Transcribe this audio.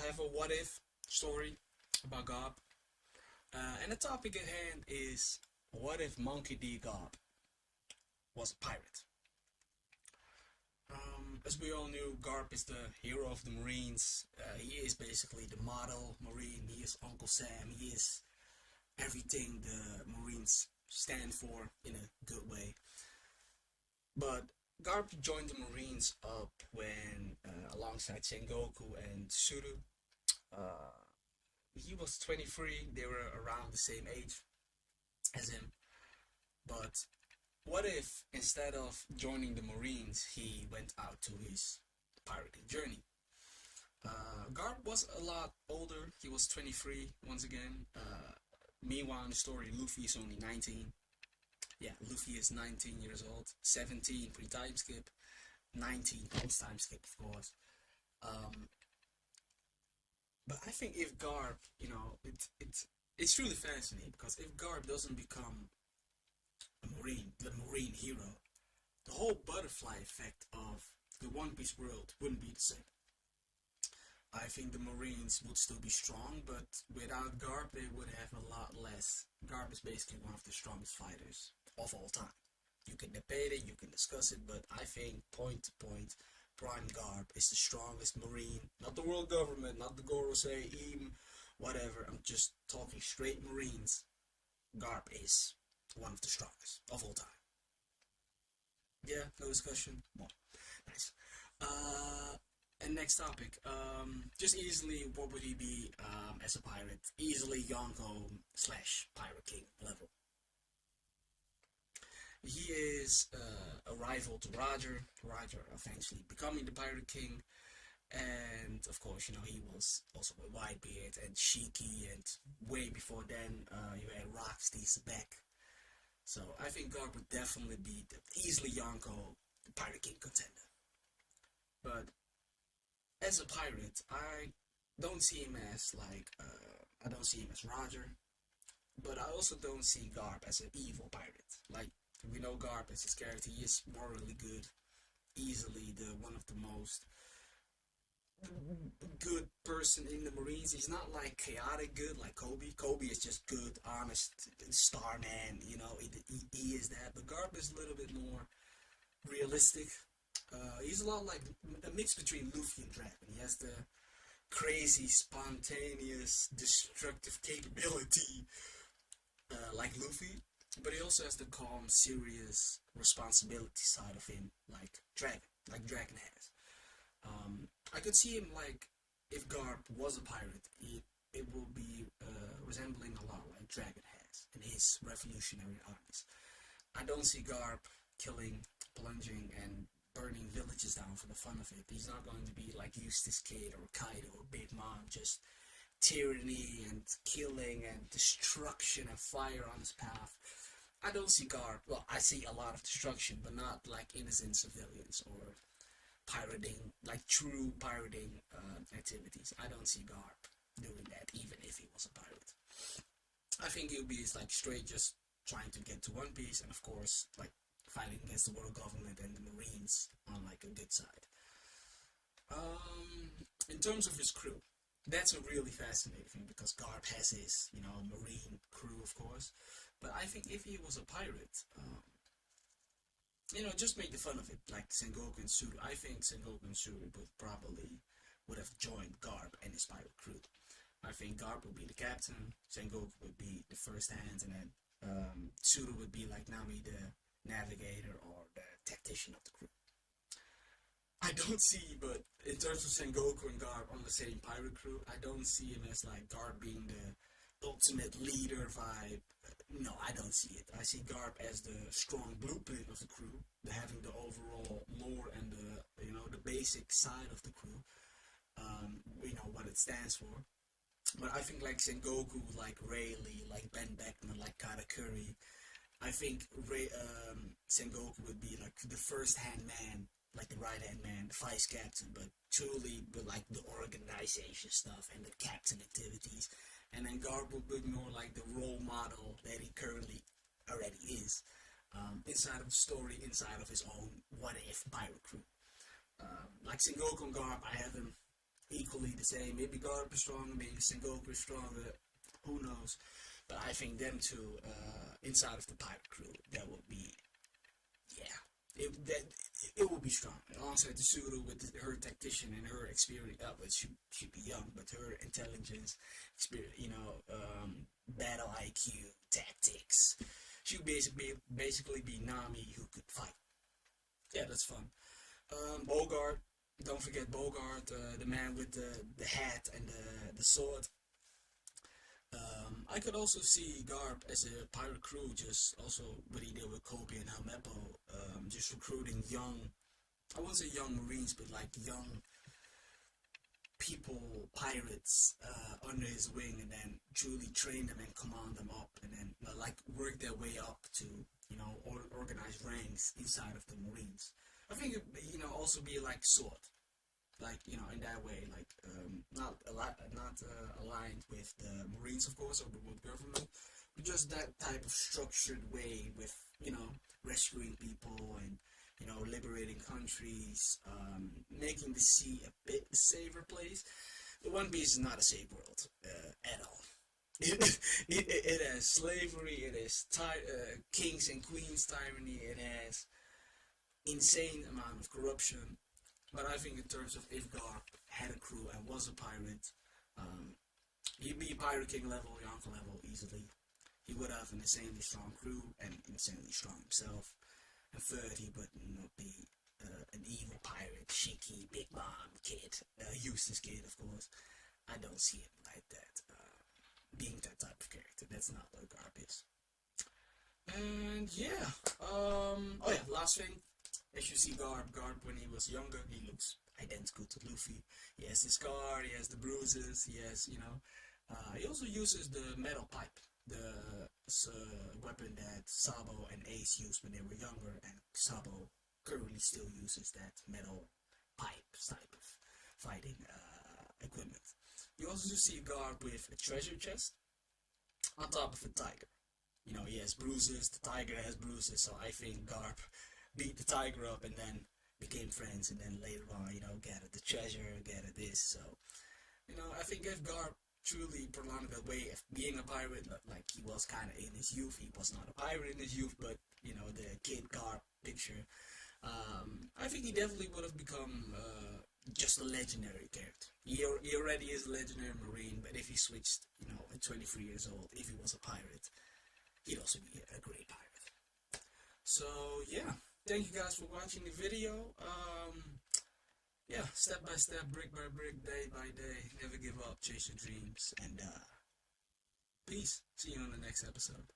have a what if story about Garp. And the topic at hand is what if Monkey D. Garp was a pirate? As we all knew, Garp is the hero of the Marines. He is basically the model Marine. He is Uncle Sam. He is everything the Marines stand for in a good way. But Garp joined the Marines up when, alongside Sengoku and Tsuru, uh, he was 23. They were around the same age as him. But what if instead of joining the Marines, he went out to his pirating journey? Garp was a lot older. He was 23 once again. Meanwhile, in the story, Luffy is only 19. Yeah, Luffy is 19 years old. 17 pre-time skip. 19 post-time skip, of course. Um, but I think if Garp, it's truly fascinating because if Garp doesn't become a Marine, the Marine hero, the whole butterfly effect of the One Piece world wouldn't be the same. I think the Marines would still be strong, but without Garp, they would have a lot less. Garp is basically one of the strongest fighters of all time. You can debate it, you can discuss it, but I think point to point, Prime Garp is the strongest Marine. Not the world government, not the Gorosei, Eam, whatever. I'm just talking straight Marines. Garp is one of the strongest of all time. Yeah, no discussion. Well, nice. And next topic. Just easily, what would he be as a pirate? Easily Yonko slash Pirate King level. He is a rival to Roger. Roger eventually becoming the Pirate King. And of course, he was also with Whitebeard and Shiki, and way before then, you had Rocksteady's back. So I think Garp would definitely be easily Yonko, the Pirate King contender. But as a pirate, I don't see him as I don't see him as Roger, but I also don't see Garp as an evil pirate. Like we know Garp as his character, he is morally good, easily the one of the most good person in the Marines. He's not like chaotic good like Kobe. Kobe is just good, honest, star man. He is that. But Garp is a little bit more realistic. He's a lot like a mix between Luffy and Dragon. He has the crazy, spontaneous, destructive capability like Luffy, but he also has the calm, serious responsibility side of him like Dragon has. I could see him like if Garp was a pirate, it will be resembling a lot like Dragon has in his revolutionary armies. I don't see Garp killing, plunging, and burning villages down for the fun of it. He's not going to be like Eustace Kid or Kaido or Big Mom, just tyranny and killing and destruction and fire on his path. I don't see Garp. Well, I see a lot of destruction, but not like innocent civilians or pirating, like true pirating activities. I don't see Garp doing that, even if he was a pirate. I think he'll be like straight just trying to get to One Piece, and of course, like fighting against the world government and the Marines on like a good side. In terms of his crew, that's a really fascinating thing because Garp has his, Marine crew, of course. But I think if he was a pirate, just make the fun of it, like Sengoku and Tsuru. I think Sengoku and Tsuru would have joined Garp and his pirate crew. I think Garp would be the captain, Sengoku would be the first hand, and then Tsuru would be like Nami, the navigator or the tactician of the crew. I don't see, but in terms of Sengoku and Garp on the same pirate crew, I don't see him as like Garp being the ultimate leader vibe. No, I don't see it. I see Garp as the strong blueprint of the crew, having the overall lore and the basic side of the crew. What it stands for. But I think like Sengoku, like Rayleigh, like Ben Beckman, like Katakuri, I think Sengoku would be like the first hand man, like the right hand man, the vice captain, but truly with like the organization stuff and the captain activities. And then Garp would be more like the role model that he currently already is, inside of the story, inside of his own what if pirate crew. Like Sengoku and Garp, I have them equally the same. Maybe Garp is stronger, maybe Sengoku is stronger. Who knows? But I think them two inside of the pirate crew, that would be, yeah, it will be strong. And also Tsuru with her tactician and her experience. But she'd be young, but her intelligence, experience, battle IQ, tactics. She would basically be Nami who could fight. Yeah, that's fun. Bogart, don't forget Bogart, the man with the hat and the sword. I could also see Garp as a pirate crew, just also what he did with Kobe and Helmeppo, just recruiting young, I wouldn't say young Marines, but like young people, pirates, under his wing, and then truly train them and command them up, and then like work their way up to, organize ranks inside of the Marines. I think it, also be like sword, like in that way, like not a lot, not aligned with the Marines, of course, or the world government, but just that type of structured way with rescuing people and liberating countries, making the sea a bit safer place. The One Piece is not a safe world at all. It has slavery, it has kings and queens tyranny, it has insane amount of corruption. But I think in terms of if Garp had a crew and was a pirate, he'd be Pirate King level, Yonko level easily. He would have an insanely strong crew and insanely strong himself. And third, he would not be an evil pirate, shaky, big mom kid, useless kid, of course. I don't see him like that, being that type of character. That's not what Garp is. And yeah, oh yeah, last thing. As you see Garp when he was younger, he looks identical to Luffy. He has the scar, he has the bruises, he has, he also uses the metal pipe, the weapon that Sabo and Ace used when they were younger, and Sabo currently still uses that metal pipe type of fighting equipment. You also see Garp with a treasure chest on top of a tiger. He has bruises, the tiger has bruises, so I think Garp beat the tiger up and then became friends, and then later on, gathered the treasure, gathered this. So, I think if Garp truly prolonged the way of being a pirate, like he was kind of in his youth, he was not a pirate in his youth, but, the Kid Garp picture, I think he definitely would have become just a legendary character. He already is a legendary Marine, but if he switched, at 23 years old, if he was a pirate, he'd also be a great pirate. So, yeah. Thank you guys for watching the video. Yeah, step by step, brick by brick, day by day. Never give up, chase your dreams, and peace. See you on the next episode.